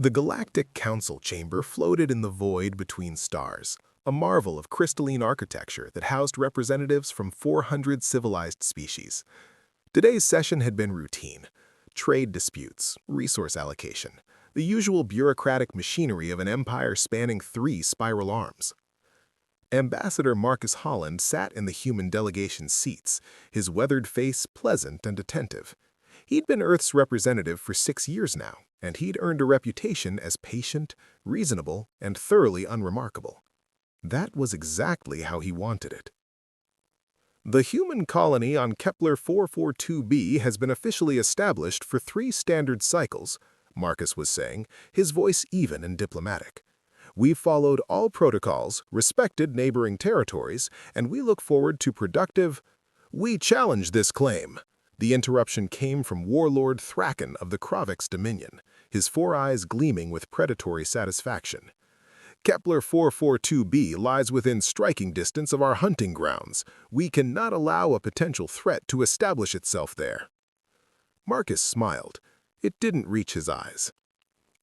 The Galactic Council chamber floated in the void between stars, a marvel of crystalline architecture that housed representatives from 400 civilized species. Today's session had been routine. Trade disputes, resource allocation, the usual bureaucratic machinery of an empire spanning 3 spiral arms. Ambassador Marcus Holland sat in the human delegation's seats, his weathered face pleasant and attentive. He'd been Earth's representative for 6 years now, and he'd earned a reputation as patient, reasonable, and thoroughly unremarkable. That was exactly how he wanted it. The human colony on Kepler 442b has been officially established for 3 standard cycles, Marcus was saying, his voice even and diplomatic. We've followed all protocols, respected neighboring territories, and we look forward to productive— We challenge this claim. The interruption came from Warlord Thraken of the Kraavix Dominion, his 4 eyes gleaming with predatory satisfaction. Kepler 442b lies within striking distance of our hunting grounds. We cannot allow a potential threat to establish itself there. Marcus smiled. It didn't reach his eyes.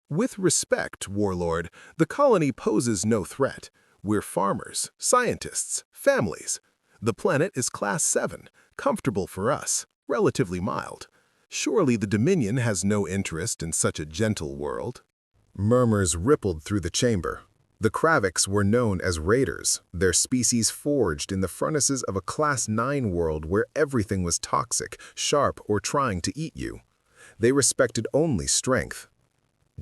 With respect, Warlord, the colony poses no threat. We're farmers, scientists, families. The planet is Class 7, comfortable for us, relatively mild. Surely the Dominion has no interest in such a gentle world. Murmurs rippled through the chamber. The Kraavix were known as raiders, their species forged in the furnaces of a Class 9 world where everything was toxic, sharp, or trying to eat you. They respected only strength.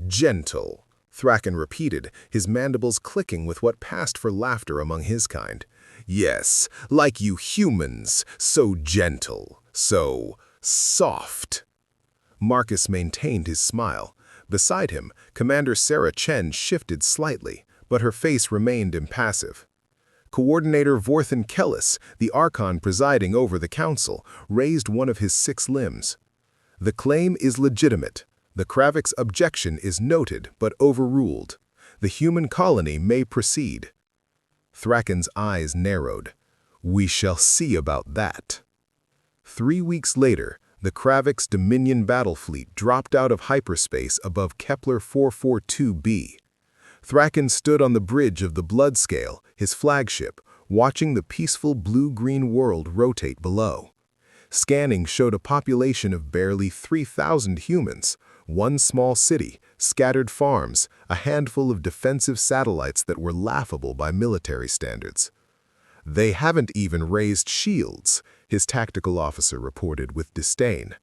Gentle, Thraken repeated, his mandibles clicking with what passed for laughter among his kind. Yes, like you humans, so gentle, so soft. Marcus maintained his smile. Beside him, Commander Sarah Chen shifted slightly, but her face remained impassive. Coordinator Vorthan Kellis, the Archon presiding over the council, raised one of his 6 limbs. The claim is legitimate. The Kraavix objection is noted but overruled. The human colony may proceed. Thraken's eyes narrowed. We shall see about that. 3 weeks later, the Kraavix Dominion battle fleet dropped out of hyperspace above Kepler 442b. Thraken stood on the bridge of the Bloodscale, his flagship, watching the peaceful blue-green world rotate below. Scanning showed a population of barely 3,000 humans, 1 small city, scattered farms, a handful of defensive satellites that were laughable by military standards. They haven't even raised shields, his tactical officer reported with disdain.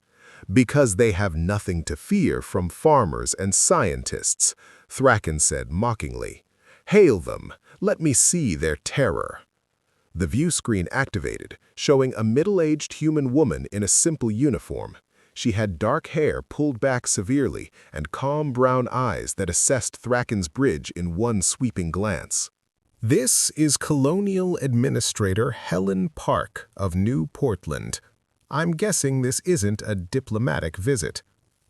Because they have nothing to fear from farmers and scientists, Thraken said mockingly. Hail them, let me see their terror. The view screen activated, showing a middle-aged human woman in a simple uniform. She had dark hair pulled back severely and calm brown eyes that assessed Thraken's bridge in one sweeping glance. This is Colonial Administrator Helen Park of New Portland. I'm guessing this isn't a diplomatic visit.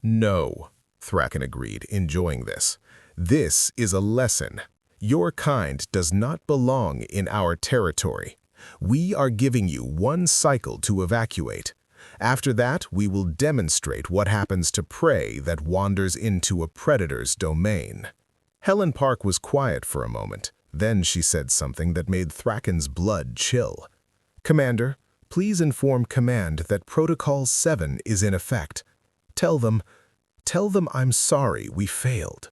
No, Thraken agreed, enjoying this. This is a lesson. Your kind does not belong in our territory. We are giving you 1 cycle to evacuate. After that, we will demonstrate what happens to prey that wanders into a predator's domain. Helen Park was quiet for a moment. Then she said something that made Thraken's blood chill. Commander, please inform Command that Protocol 7 is in effect. Tell them I'm sorry we failed.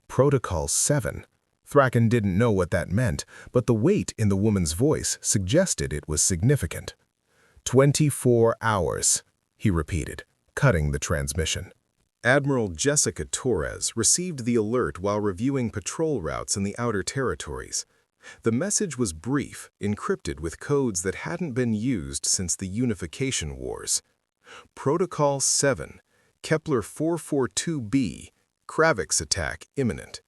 Protocol 7? Thraken didn't know what that meant, but the weight in the woman's voice suggested it was significant. 24 hours, he repeated, cutting the transmission. Admiral Jessica Torres received the alert while reviewing patrol routes in the outer territories. The message was brief, encrypted with codes that hadn't been used since the Unification Wars. Protocol 7, Kepler 442b, Kraavix attack imminent.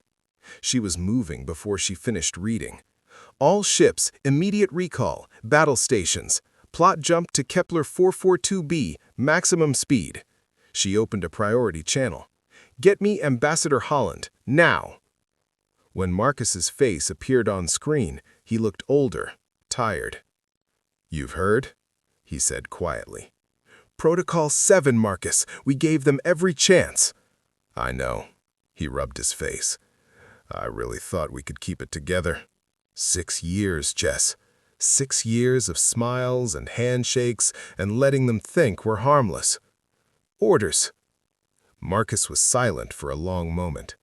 She was moving before she finished reading. All ships, immediate recall, battle stations. Plot jump to Kepler 442b, maximum speed. She opened a priority channel. Get me Ambassador Holland, now. When Marcus's face appeared on screen, he looked older, tired. You've heard? He said quietly. Protocol 7, Marcus. We gave them every chance. I know. He rubbed his face. I really thought we could keep it together. 6 years, Jess. 6 years of smiles and handshakes and letting them think we're harmless. Orders. Marcus was silent for a long moment.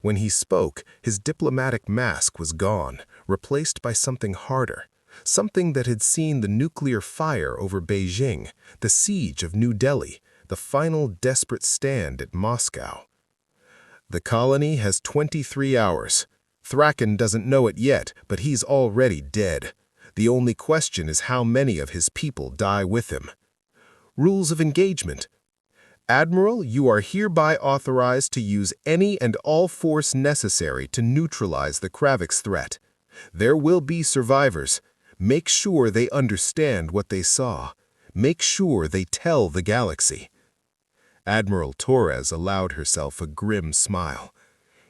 When he spoke, his diplomatic mask was gone, replaced by something harder, something that had seen the nuclear fire over Beijing, the siege of New Delhi, the final desperate stand at Moscow. The colony has 23 hours. Thraken doesn't know it yet, but he's already dead. The only question is how many of his people die with him. Rules of engagement. Admiral, you are hereby authorized to use any and all force necessary to neutralize the Kraavix threat. There will be survivors. Make sure they understand what they saw. Make sure they tell the galaxy. Admiral Torres allowed herself a grim smile.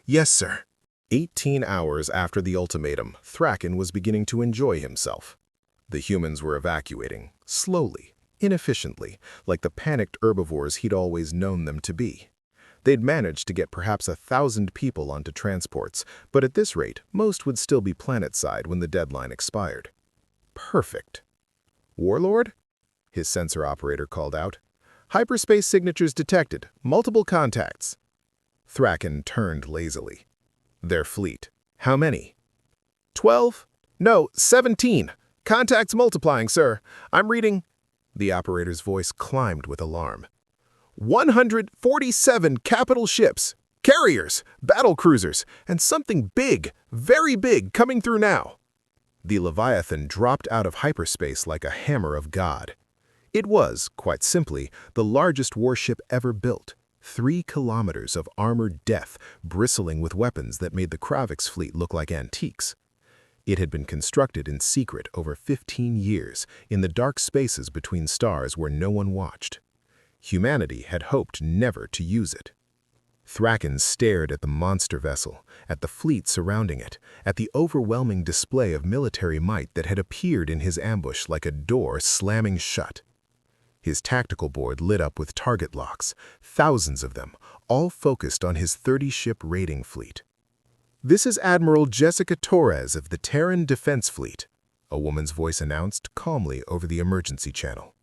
Yes, sir. 18 hours after the ultimatum, Thraken was beginning to enjoy himself. The humans were evacuating, slowly, inefficiently, like the panicked herbivores he'd always known them to be. They'd managed to get perhaps 1,000 people onto transports, but at this rate, most would still be planet-side when the deadline expired. Perfect. Warlord? His sensor operator called out. Hyperspace signatures detected. Multiple contacts. Thraken turned lazily. Their fleet. How many? 12? No, 17. Contacts multiplying, sir. I'm reading... The operator's voice climbed with alarm. 147 capital ships, carriers, battle cruisers, and something big, very big, coming through now. The Leviathan dropped out of hyperspace like a hammer of God. It was, quite simply, the largest warship ever built. 3 kilometers of armored death, bristling with weapons that made the Kraavix fleet look like antiques. It had been constructed in secret over 15 years, in the dark spaces between stars where no one watched. Humanity had hoped never to use it. Thraken stared at the monster vessel, at the fleet surrounding it, at the overwhelming display of military might that had appeared in his ambush like a door slamming shut. His tactical board lit up with target locks, thousands of them, all focused on his 30-ship raiding fleet. This is Admiral Jessica Torres of the Terran Defense Fleet, a woman's voice announced calmly over the emergency channel.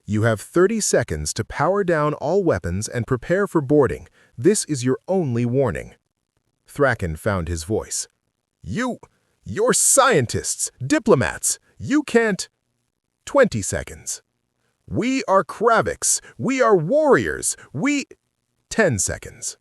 You have 30 seconds to power down all weapons and prepare for boarding. This is your only warning. Thraken found his voice. You're scientists, diplomats. You can't... 20 seconds. We are Kraavix. We are warriors. 10 seconds.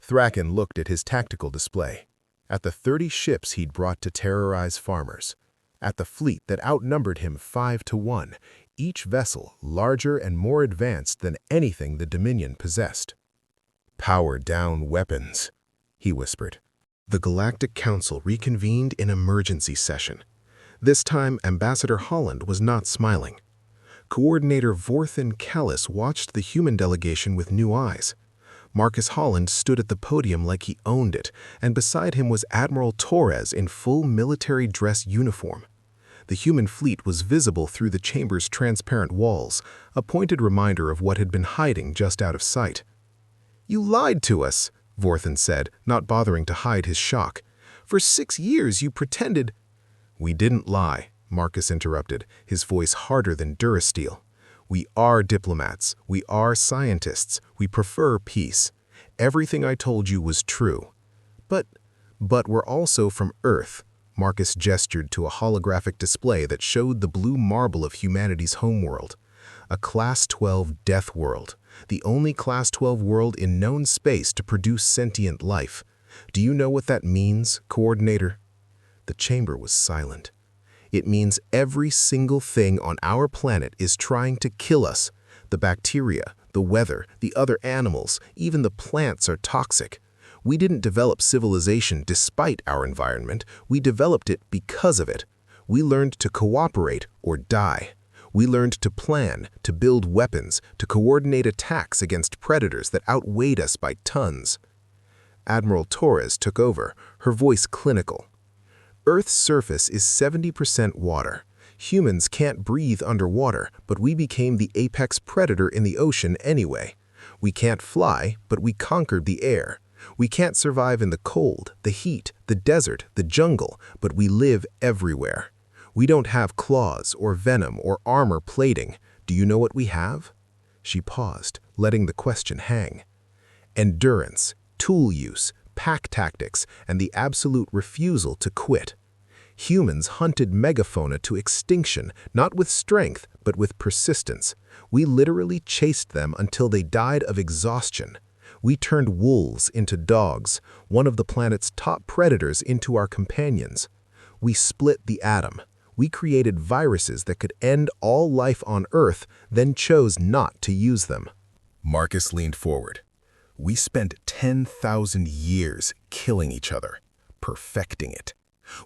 Thraken looked at his tactical display, at the 30 ships he'd brought to terrorize farmers, at the fleet that outnumbered him 5-1, each vessel larger and more advanced than anything the Dominion possessed. Power down weapons, he whispered. The Galactic Council reconvened in emergency session. This time, Ambassador Holland was not smiling. Coordinator Vorthan Callis watched the human delegation with new eyes. Marcus Holland stood at the podium like he owned it, and beside him was Admiral Torres in full military dress uniform. The human fleet was visible through the chamber's transparent walls, a pointed reminder of what had been hiding just out of sight. You lied to us, Vorthan said, not bothering to hide his shock. For 6 years you pretended... We didn't lie, Marcus interrupted, his voice harder than Durasteel. We are diplomats. We are scientists. We prefer peace. Everything I told you was true. But we're also from Earth. Marcus gestured to a holographic display that showed the blue marble of humanity's homeworld. A Class XII Death World. The only Class XII world in known space to produce sentient life. Do you know what that means, Coordinator? The chamber was silent. It means every single thing on our planet is trying to kill us. The bacteria, the weather, the other animals, even the plants are toxic. We didn't develop civilization despite our environment. We developed it because of it. We learned to cooperate or die. We learned to plan, to build weapons, to coordinate attacks against predators that outweighed us by tons. Admiral Torres took over, her voice clinical. Earth's surface is 70% water. Humans can't breathe underwater, but we became the apex predator in the ocean anyway. We can't fly, but we conquered the air. We can't survive in the cold, the heat, the desert, the jungle, but we live everywhere. We don't have claws or venom or armor plating. Do you know what we have? She paused, letting the question hang. Endurance, tool use, pack tactics, and the absolute refusal to quit. Humans hunted megafauna to extinction, not with strength, but with persistence. We literally chased them until they died of exhaustion. We turned wolves into dogs, one of the planet's top predators into our companions. We split the atom. We created viruses that could end all life on Earth, then chose not to use them. Marcus leaned forward. We spent 10,000 years killing each other, perfecting it.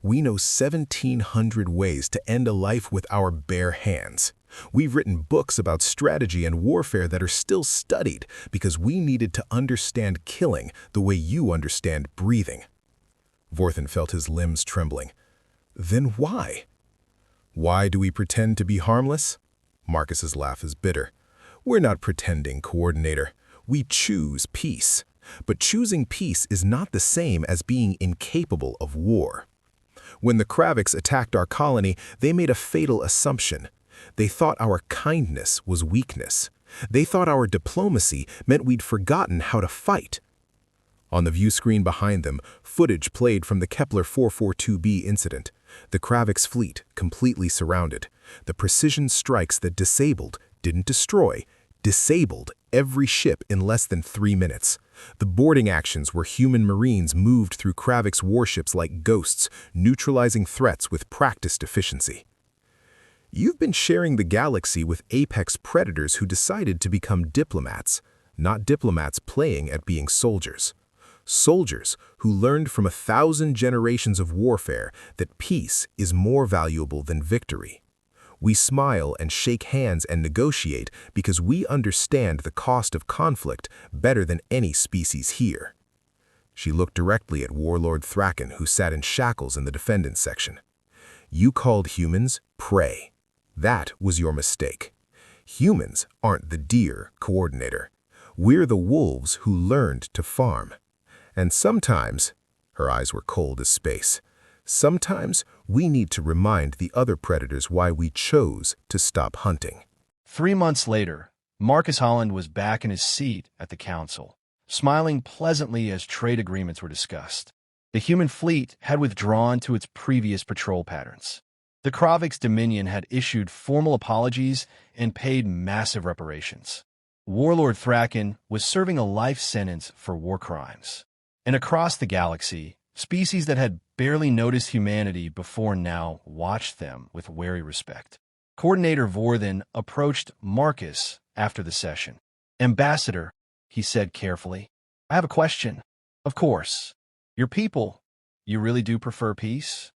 We know 1,700 ways to end a life with our bare hands. We've written books about strategy and warfare that are still studied because we needed to understand killing the way you understand breathing. Vorthen felt his limbs trembling. Then why? Why do we pretend to be harmless? Marcus's laugh is bitter. We're not pretending, Coordinator. We choose peace. But choosing peace is not the same as being incapable of war. When the Kraavix attacked our colony, they made a fatal assumption. They thought our kindness was weakness. They thought our diplomacy meant we'd forgotten how to fight. On the view screen behind them, footage played from the Kepler 442b incident. The Kraavix fleet, completely surrounded. The precision strikes that didn't destroy, disabled every ship in less than 3 minutes. The boarding actions where human marines moved through Kraavix warships like ghosts, neutralizing threats with practiced efficiency. You've been sharing the galaxy with apex predators who decided to become diplomats, not diplomats playing at being soldiers. Soldiers who learned from 1,000 generations of warfare that peace is more valuable than victory. We smile and shake hands and negotiate because we understand the cost of conflict better than any species here. She looked directly at Warlord Thraken, who sat in shackles in the defendants section. You called humans prey. That was your mistake. Humans aren't the deer, Coordinator. We're the wolves who learned to farm. And sometimes, her eyes were cold as space, sometimes we need to remind the other predators why we chose to stop hunting. 3 months later, Marcus Holland was back in his seat at the council, smiling pleasantly as trade agreements were discussed. The human fleet had withdrawn to its previous patrol patterns. The Kraavix Dominion had issued formal apologies and paid massive reparations. Warlord Thraken was serving a life sentence for war crimes. And across the galaxy, species that had barely noticed humanity before now watched them with wary respect. Coordinator Vorthen approached Marcus after the session. "Ambassador," he said carefully, "I have a question. Of course, your people, you really do prefer peace?"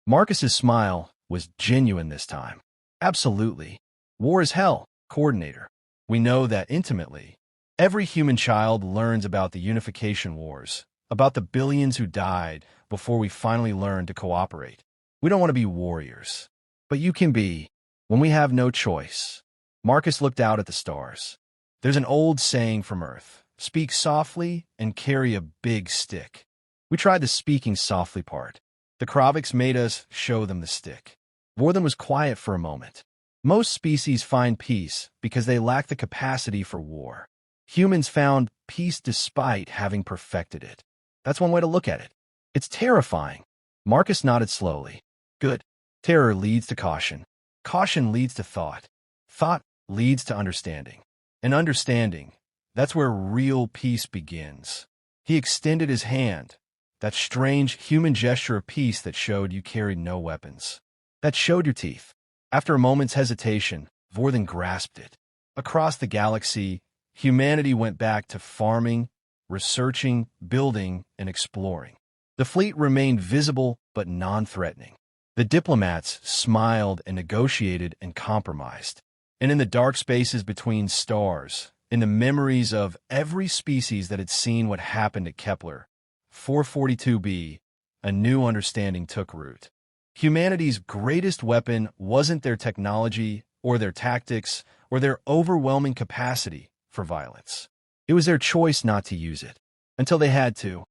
Marcus's smile was genuine this time. "Absolutely. War is hell, Coordinator. We know that intimately. Every human child learns about the unification wars, about the billions who died before we finally learned to cooperate. We don't want to be warriors. But you can be, when we have no choice." Marcus looked out at the stars. "There's an old saying from Earth, speak softly and carry a big stick." We tried the speaking softly part. The Kraavix made us show them the stick. Vorthen was quiet for a moment. Most species find peace because they lack the capacity for war. Humans found peace despite having perfected it. That's one way to look at it. It's terrifying. Marcus nodded slowly. Good. Terror leads to caution. Caution leads to thought. Thought leads to understanding. And understanding, that's where real peace begins. He extended his hand, that strange human gesture of peace that showed you carried no weapons. That showed your teeth. After a moment's hesitation, Vorthen grasped it. Across the galaxy, humanity went back to farming, researching, building, and exploring. The fleet remained visible but non-threatening. The diplomats smiled and negotiated and compromised. And in the dark spaces between stars, in the memories of every species that had seen what happened at Kepler 442b, a new understanding took root. Humanity's greatest weapon wasn't their technology or their tactics or their overwhelming capacity for violence. It was their choice not to use it. until they had to.